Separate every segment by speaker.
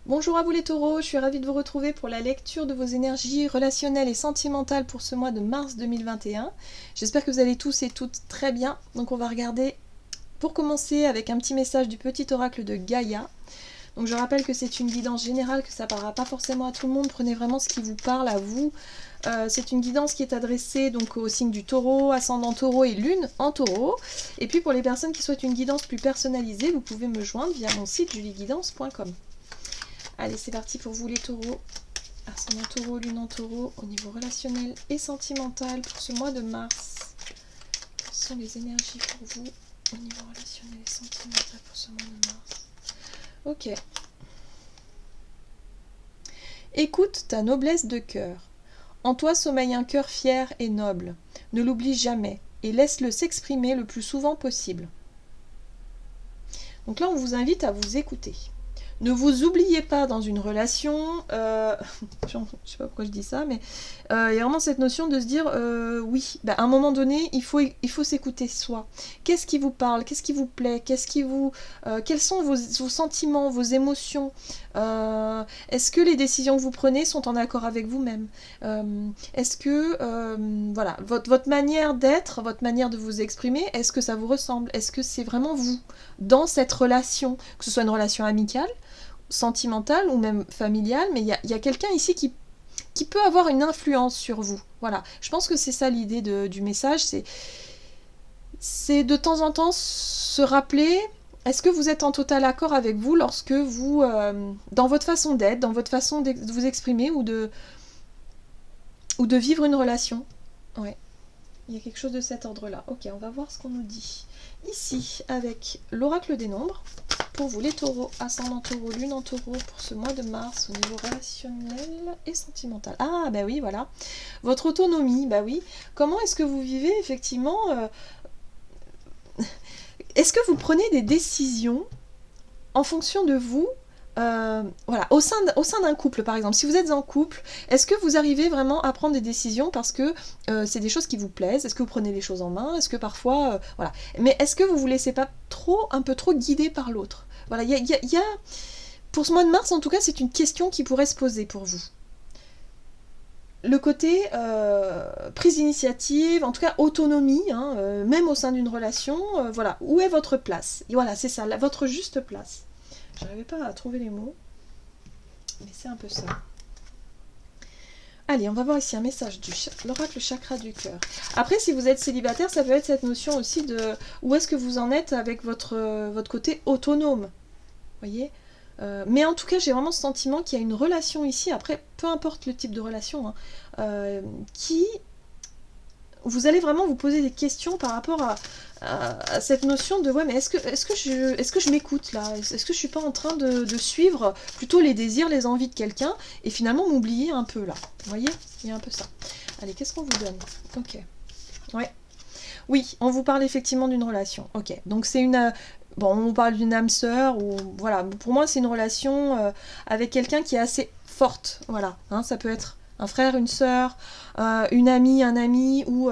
Speaker 1: Bonjour à vous les taureaux, je suis ravie de vous retrouver pour la lecture de vos énergies relationnelles et sentimentales pour ce mois de mars 2021. J'espère que vous allez tous et toutes très bien. Donc on va regarder pour commencer avec un petit message du petit oracle de Gaïa. Donc je rappelle que c'est une guidance générale, que ça ne parlera pas forcément à tout le monde, prenez vraiment ce qui vous parle à vous. C'est une guidance qui est adressée donc au signe du taureau, ascendant taureau et lune en taureau. Et puis pour les personnes qui souhaitent une guidance plus personnalisée, vous pouvez me joindre via mon site julieguidance.com. Allez, c'est parti pour vous les taureaux. Ascendant taureau, lune en taureau, au niveau relationnel et sentimental pour ce mois de mars. Quelles sont les énergies pour vous au niveau relationnel et sentimental pour ce mois de mars? Ok. Écoute ta noblesse de cœur. En toi sommeille un cœur fier et noble. Ne l'oublie jamais et laisse-le s'exprimer le plus souvent possible. Donc là, on vous invite à vous écouter. Ne vous oubliez pas dans une relation, je sais pas pourquoi je dis ça, mais il y a vraiment cette notion de se dire, oui, à un moment donné, il faut s'écouter soi. Qu'est-ce qui vous parle? Qu'est-ce qui vous plaît? Quels sont vos sentiments, vos émotions? Est-ce que les décisions que vous prenez sont en accord avec vous-même? Est-ce que, voilà, votre manière d'être, votre manière de vous exprimer, est-ce que ça vous ressemble? Est-ce que c'est vraiment vous dans cette relation, que ce soit une relation amicale, sentimentale ou même familiale, mais il y a quelqu'un ici qui peut avoir une influence sur vous. Voilà, je pense que c'est ça l'idée du message, c'est de temps en temps se rappeler, est-ce que vous êtes en total accord avec vous lorsque vous, dans votre façon d'être, dans votre façon de vous exprimer ou de vivre une relation. Ouais, il y a quelque chose de cet ordre-là. Ok, on va voir ce qu'on nous dit. Ici, avec l'oracle des nombres, pour vous les taureaux, ascendant taureau, lune en taureau, pour ce mois de mars, au niveau relationnel et sentimental. Ah, bah oui, voilà. Votre autonomie, bah oui. Comment est-ce que vous vivez, effectivement Est-ce que vous prenez des décisions en fonction de vous voilà, au sein d'un couple par exemple, si vous êtes en couple, est-ce que vous arrivez vraiment à prendre des décisions parce que c'est des choses qui vous plaisent? Est-ce que vous prenez les choses en main? Est-ce que parfois, voilà. Mais est-ce que vous vous laissez pas un peu trop guider par l'autre? Voilà, il y a, pour ce mois de mars en tout cas, c'est une question qui pourrait se poser pour vous. Le côté prise d'initiative, en tout cas autonomie, hein, même au sein d'une relation, voilà, où est votre place? Et voilà, c'est ça, votre juste place. J'arrivais pas à trouver les mots, mais c'est un peu ça. Allez, on va voir ici un message de l'oracle chakra du cœur. Après, si vous êtes célibataire, ça peut être cette notion aussi de où est-ce que vous en êtes avec votre côté autonome. Voyez, mais en tout cas, j'ai vraiment ce sentiment qu'il y a une relation ici, après, peu importe le type de relation, hein, qui... Vous allez vraiment vous poser des questions par rapport à cette notion de ouais, mais est-ce que je m'écoute là? Est-ce que je suis pas en train de suivre plutôt les désirs, les envies de quelqu'un et finalement m'oublier un peu là? Vous voyez, il y a un peu ça. Allez, qu'est-ce qu'on vous donne? Ok. Ouais. Oui, on vous parle effectivement d'une relation. Ok. Donc c'est une. Bon, on vous parle d'une âme sœur ou voilà. Pour moi, c'est une relation avec quelqu'un qui est assez forte. Voilà. Hein, ça peut être un frère, une sœur, une amie, un ami ou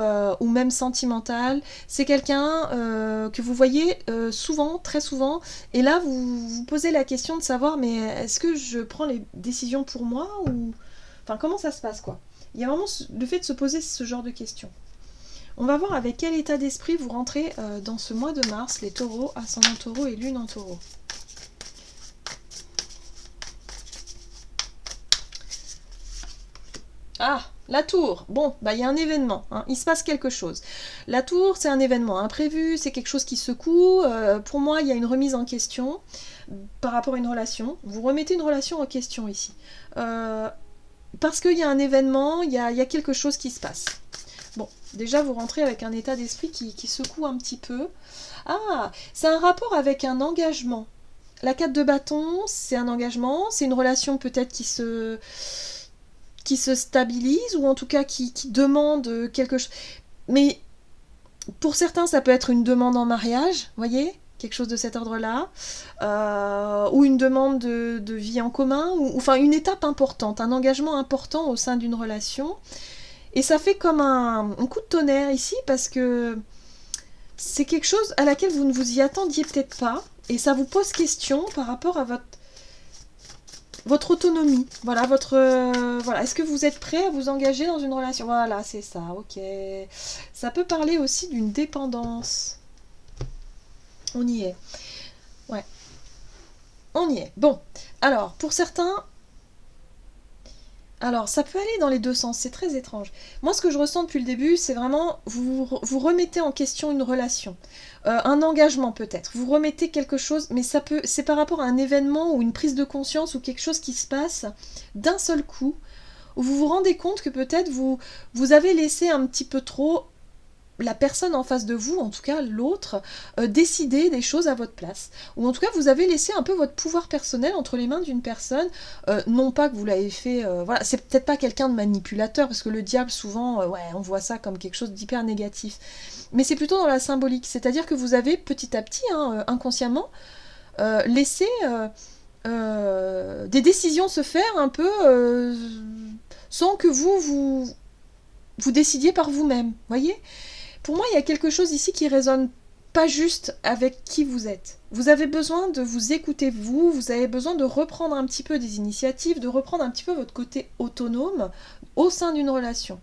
Speaker 1: même sentimental. C'est quelqu'un que vous voyez souvent, très souvent, et là vous vous posez la question de savoir mais est-ce que je prends les décisions pour moi ou... Enfin, comment ça se passe quoi? Il y a vraiment le fait de se poser ce genre de questions. On va voir avec quel état d'esprit vous rentrez dans ce mois de mars, les taureaux, ascendant taureau et lune en taureau. Ah, la tour. Bon, il y a un événement, hein, il se passe quelque chose. La tour, c'est un événement imprévu, c'est quelque chose qui secoue. Pour moi, il y a une remise en question par rapport à une relation. Vous remettez une relation en question ici. Parce qu'il y a un événement, il y a quelque chose qui se passe. Bon, déjà, vous rentrez avec un état d'esprit qui secoue un petit peu. Ah, c'est un rapport avec un engagement. La 4 de bâton, c'est un engagement, c'est une relation peut-être qui se stabilise ou en tout cas qui demande quelque chose. Mais pour certains, ça peut être une demande en mariage, voyez, quelque chose de cet ordre-là, ou une demande de vie en commun, ou enfin une étape importante, un engagement important au sein d'une relation. Et ça fait comme un coup de tonnerre ici parce que c'est quelque chose à laquelle vous ne vous y attendiez peut-être pas et ça vous pose question par rapport à votre votre autonomie. Voilà, voilà. Est-ce que vous êtes prêt à vous engager dans une relation? Voilà, c'est ça, ok. Ça peut parler aussi d'une dépendance. On y est. Ouais. On y est. Bon. Alors, pour certains... Alors, ça peut aller dans les deux sens, c'est très étrange. Moi, ce que je ressens depuis le début, c'est vraiment, vous remettez en question une relation, un engagement peut-être, vous remettez quelque chose, mais c'est par rapport à un événement ou une prise de conscience ou quelque chose qui se passe d'un seul coup, où vous vous rendez compte que peut-être vous avez laissé un petit peu trop la personne en face de vous, en tout cas l'autre, décider des choses à votre place. Ou en tout cas, vous avez laissé un peu votre pouvoir personnel entre les mains d'une personne, non pas que vous l'avez fait... voilà, c'est peut-être pas quelqu'un de manipulateur, parce que le diable, souvent, ouais, on voit ça comme quelque chose d'hyper négatif. Mais c'est plutôt dans la symbolique, c'est-à-dire que vous avez petit à petit, inconsciemment, laissé des décisions se faire un peu sans que vous décidiez par vous-même, voyez ? Pour moi, il y a quelque chose ici qui résonne pas juste avec qui vous êtes. Vous avez besoin de vous écouter vous avez besoin de reprendre un petit peu des initiatives, de reprendre un petit peu votre côté autonome au sein d'une relation.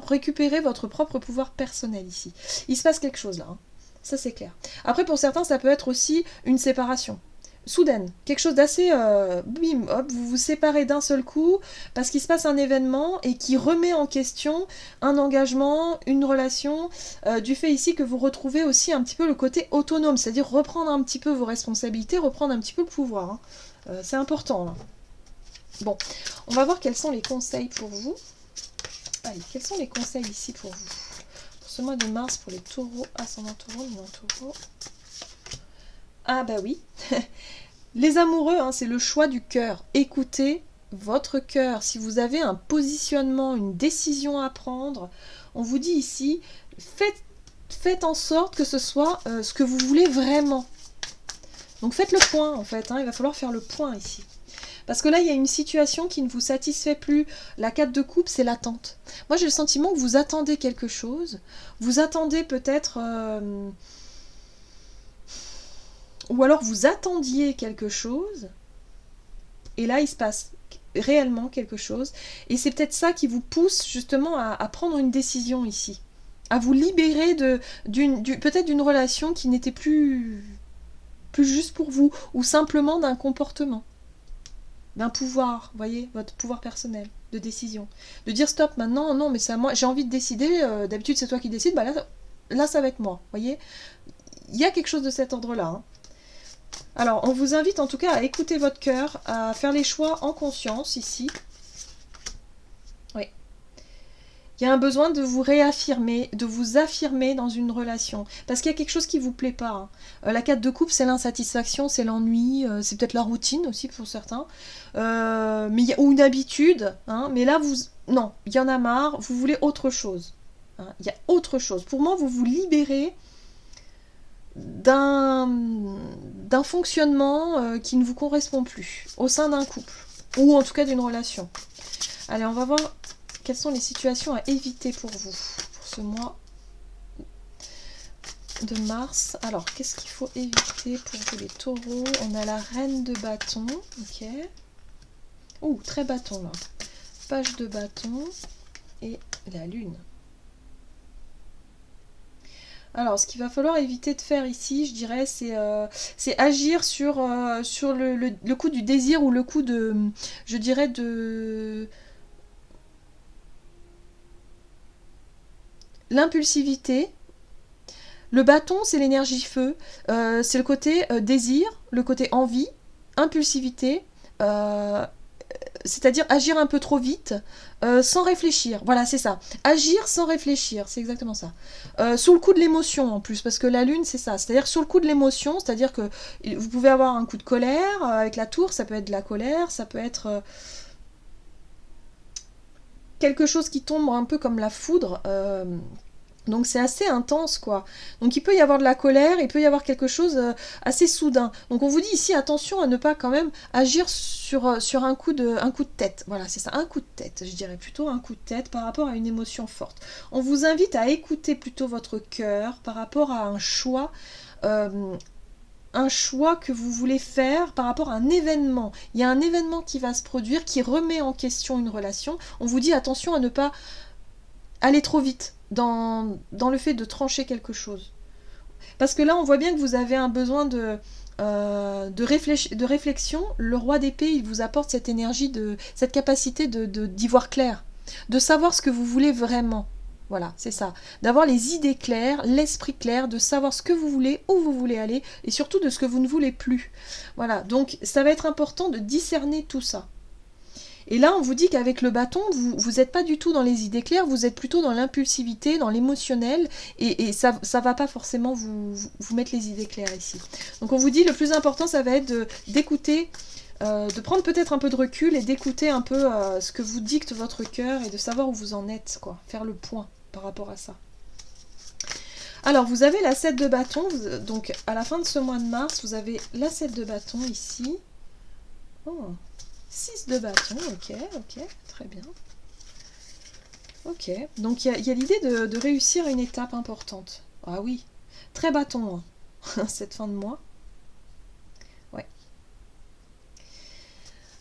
Speaker 1: Récupérer votre propre pouvoir personnel ici. Il se passe quelque chose là, ça c'est clair. Après, pour certains, ça peut être aussi une séparation. Soudaine, quelque chose d'assez bim, hop, vous vous séparez d'un seul coup parce qu'il se passe un événement et qui remet en question un engagement, une relation, du fait ici que vous retrouvez aussi un petit peu le côté autonome, c'est-à-dire reprendre un petit peu vos responsabilités, reprendre un petit peu le pouvoir. C'est important là. Bon, on va voir quels sont les conseils pour vous. Allez, quels sont les conseils ici pour vous pour ce mois de mars pour les taureaux, ascendant taureau, non taureau. Ah bah oui. Les amoureux, c'est le choix du cœur. Écoutez votre cœur. Si vous avez un positionnement, une décision à prendre, on vous dit ici, faites en sorte que ce soit ce que vous voulez vraiment. Donc faites le point en fait, il va falloir faire le point ici. Parce que là, il y a une situation qui ne vous satisfait plus. La 4 de coupe, c'est l'attente. Moi, j'ai le sentiment que vous attendez quelque chose. Vous attendez peut-être... ou alors vous attendiez quelque chose, et là il se passe réellement quelque chose, et c'est peut-être ça qui vous pousse justement à prendre une décision ici, à vous libérer peut-être d'une relation qui n'était plus juste pour vous, ou simplement d'un comportement, d'un pouvoir, voyez, votre pouvoir personnel de décision, de dire stop maintenant, non mais c'est à moi, j'ai envie de décider, d'habitude c'est toi qui décides, bah là ça va être moi, voyez, il y a quelque chose de cet ordre-là, Alors, on vous invite en tout cas à écouter votre cœur, à faire les choix en conscience ici. Oui. Il y a un besoin de vous réaffirmer, de vous affirmer dans une relation. Parce qu'il y a quelque chose qui ne vous plaît pas. La 4 de coupe, c'est l'insatisfaction, c'est l'ennui, c'est peut-être la routine aussi pour certains. Ou une habitude. Mais là, non, il y en a marre, vous voulez autre chose. Il y a autre chose. Pour moi, vous vous libérez d'un fonctionnement qui ne vous correspond plus au sein d'un couple ou en tout cas d'une relation. Allez, on va voir quelles sont les situations à éviter pour vous pour ce mois de mars. Alors, qu'est-ce qu'il faut éviter pour vous les taureaux? On a la reine de bâton, ok. Très bâton là. Page de bâton et la lune. Alors, ce qu'il va falloir éviter de faire ici, je dirais, c'est agir sur le coup du désir ou le coup de, je dirais, de l'impulsivité. Le bâton, c'est l'énergie feu, c'est le côté désir, le côté envie, impulsivité, c'est-à-dire agir un peu trop vite, sans réfléchir. Voilà, c'est ça. Agir sans réfléchir, c'est exactement ça. Sous le coup de l'émotion en plus, parce que la lune, c'est ça. C'est-à-dire sous le coup de l'émotion, c'est-à-dire que vous pouvez avoir un coup de colère, avec la tour, ça peut être de la colère, ça peut être quelque chose qui tombe un peu comme la foudre. Donc c'est assez intense quoi. Donc il peut y avoir de la colère, il peut y avoir quelque chose assez soudain. Donc on vous dit ici attention à ne pas quand même agir sur un coup de tête. Voilà, c'est ça, un coup de tête. Je dirais plutôt un coup de tête par rapport à une émotion forte. On vous invite à écouter plutôt votre cœur par rapport à un choix un choix que vous voulez faire par rapport à un événement. Il y a un événement qui va se produire, qui remet en question une relation. On vous dit attention à ne pas aller trop vite dans le fait de trancher quelque chose. Parce que là, on voit bien que vous avez un besoin de réflexion. Le roi d'épée, il vous apporte cette énergie, cette capacité d'y voir clair, de savoir ce que vous voulez vraiment. Voilà, c'est ça. D'avoir les idées claires, l'esprit clair, de savoir ce que vous voulez, où vous voulez aller, et surtout de ce que vous ne voulez plus. Voilà, donc ça va être important de discerner tout ça. Et là, on vous dit qu'avec le bâton, vous n'êtes pas du tout dans les idées claires, vous êtes plutôt dans l'impulsivité, dans l'émotionnel, et ça ne va pas forcément vous mettre les idées claires ici. Donc on vous dit, le plus important, ça va être d'écouter, de prendre peut-être un peu de recul et d'écouter un peu ce que vous dicte votre cœur et de savoir où vous en êtes, quoi. Faire le point par rapport à ça. Alors, vous avez la 7 de bâton, donc à la fin de ce mois de mars, vous avez la 7 de bâton ici. Oh, 6 de bâton, ok, très bien. Ok, donc il y a l'idée de réussir une étape importante. Ah oui, très bâton, hein, cette fin de mois. Ouais.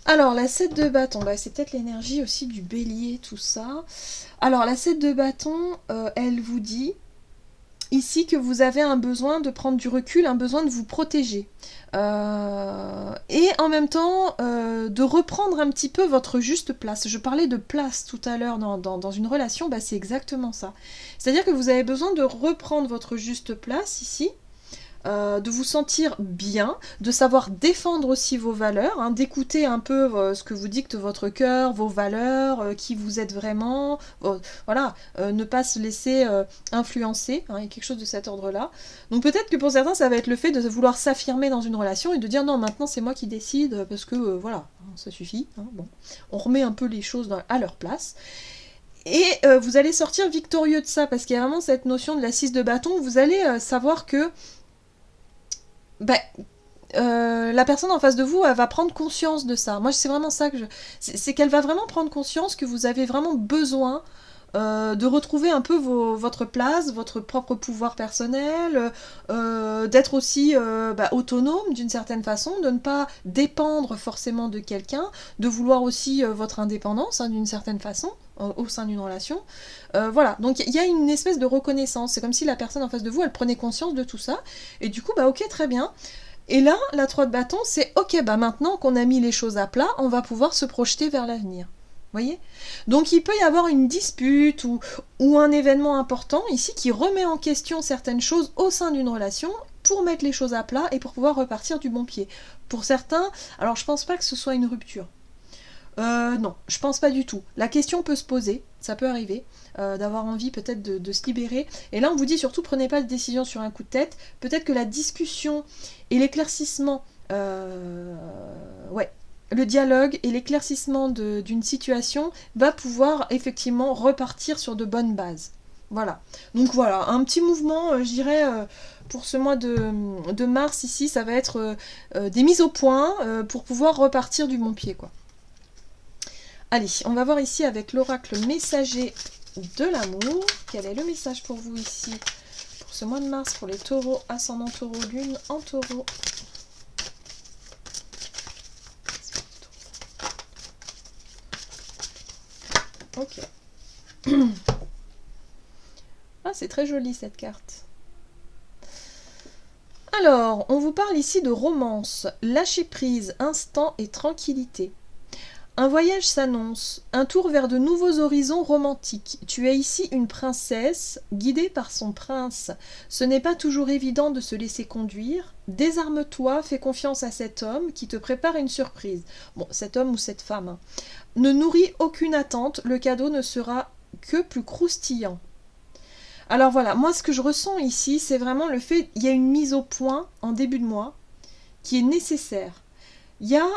Speaker 1: Alors, la 7 de bâton, bah, c'est peut-être l'énergie aussi du bélier, tout ça. Alors, la 7 de bâton, elle vous dit ici que vous avez un besoin de prendre du recul, un besoin de vous protéger. Et en même temps, de reprendre un petit peu votre juste place. Je parlais de place tout à l'heure dans une relation, bah, c'est exactement ça. C'est-à-dire que vous avez besoin de reprendre votre juste place ici, de vous sentir bien, de savoir défendre aussi vos valeurs, hein, d'écouter un peu ce que vous dicte votre cœur, vos valeurs, qui vous êtes vraiment, voilà, ne pas se laisser influencer, hein, il y a quelque chose de cet ordre-là. Donc peut-être que pour certains, ça va être le fait de vouloir s'affirmer dans une relation et de dire non, maintenant c'est moi qui décide, parce que voilà, ça suffit, hein, bon. On remet un peu les choses à leur place. Et vous allez sortir victorieux de ça, parce qu'il y a vraiment cette notion de la 6 de bâton, vous allez savoir que la personne en face de vous, elle va prendre conscience de ça. Moi, c'est vraiment ça que c'est qu'elle va vraiment prendre conscience que vous avez vraiment besoin de retrouver un peu votre place, votre propre pouvoir personnel, d'être aussi autonome d'une certaine façon, de ne pas dépendre forcément de quelqu'un, de vouloir aussi votre indépendance, hein, d'une certaine façon, au sein d'une relation. Voilà, donc il y a une espèce de reconnaissance. C'est comme si la personne en face de vous, elle prenait conscience de tout ça, et du coup, ok, très bien. Et là, la 3 de bâton, c'est ok, maintenant qu'on a mis les choses à plat, on va pouvoir se projeter vers l'avenir. Voyez ? Donc il peut y avoir une dispute ou un événement important ici qui remet en question certaines choses au sein d'une relation pour mettre les choses à plat et pour pouvoir repartir du bon pied. Pour certains, alors je pense pas que ce soit une rupture. Non, je pense pas du tout. La question peut se poser, ça peut arriver, d'avoir envie peut-être de se libérer. Et là, on vous dit surtout, prenez pas de décision sur un coup de tête. Peut-être que la discussion et l'éclaircissement, le dialogue et l'éclaircissement d'une situation va pouvoir effectivement repartir sur de bonnes bases. Voilà. Donc voilà, un petit mouvement, je dirais, pour ce mois de mars ici, ça va être des mises au point pour pouvoir repartir du bon pied, quoi. Allez, on va voir ici avec l'oracle messager de l'amour. Quel est le message pour vous ici pour ce mois de mars pour les taureaux, ascendant taureau, lune en taureau. Ok. Ah, c'est très joli cette carte. Alors, on vous parle ici de romance, lâcher prise, instant et tranquillité. Un voyage s'annonce, un tour vers de nouveaux horizons romantiques. Tu es ici une princesse, guidée par son prince. Ce n'est pas toujours évident de se laisser conduire. Désarme-toi, fais confiance à cet homme qui te prépare une surprise. Bon, cet homme ou cette femme. Hein. Ne nourris aucune attente, le cadeau ne sera que plus croustillant. Alors voilà, moi ce que je ressens ici, c'est vraiment le fait, il y a une mise au point en début de mois qui est nécessaire. Il y a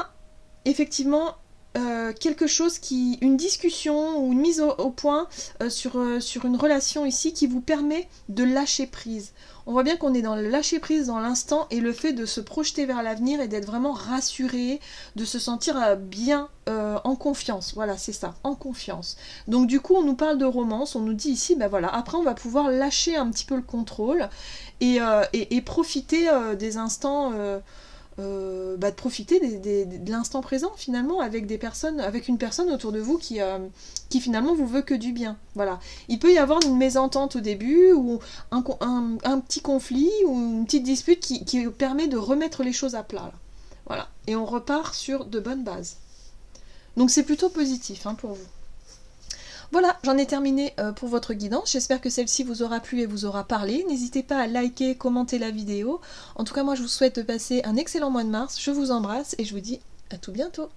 Speaker 1: effectivement quelque chose une discussion ou une mise au point sur une relation ici qui vous permet de lâcher prise. On voit bien qu'on est dans le lâcher prise dans l'instant et le fait de se projeter vers l'avenir et d'être vraiment rassuré, de se sentir bien en confiance. Voilà, c'est ça, en confiance. Donc du coup, on nous parle de romance, on nous dit ici, ben voilà, après on va pouvoir lâcher un petit peu le contrôle et profiter des instants... de profiter de l'instant présent finalement avec une personne autour de vous qui finalement vous veut que du bien. Voilà. Il peut y avoir une mésentente au début ou un petit conflit ou une petite dispute qui permet de remettre les choses à plat. Là. Voilà. Et on repart sur de bonnes bases. Donc c'est plutôt positif pour vous. Voilà, j'en ai terminé pour votre guidance. J'espère que celle-ci vous aura plu et vous aura parlé. N'hésitez pas à liker, commenter la vidéo. En tout cas, moi, je vous souhaite de passer un excellent mois de mars. Je vous embrasse et je vous dis à tout bientôt.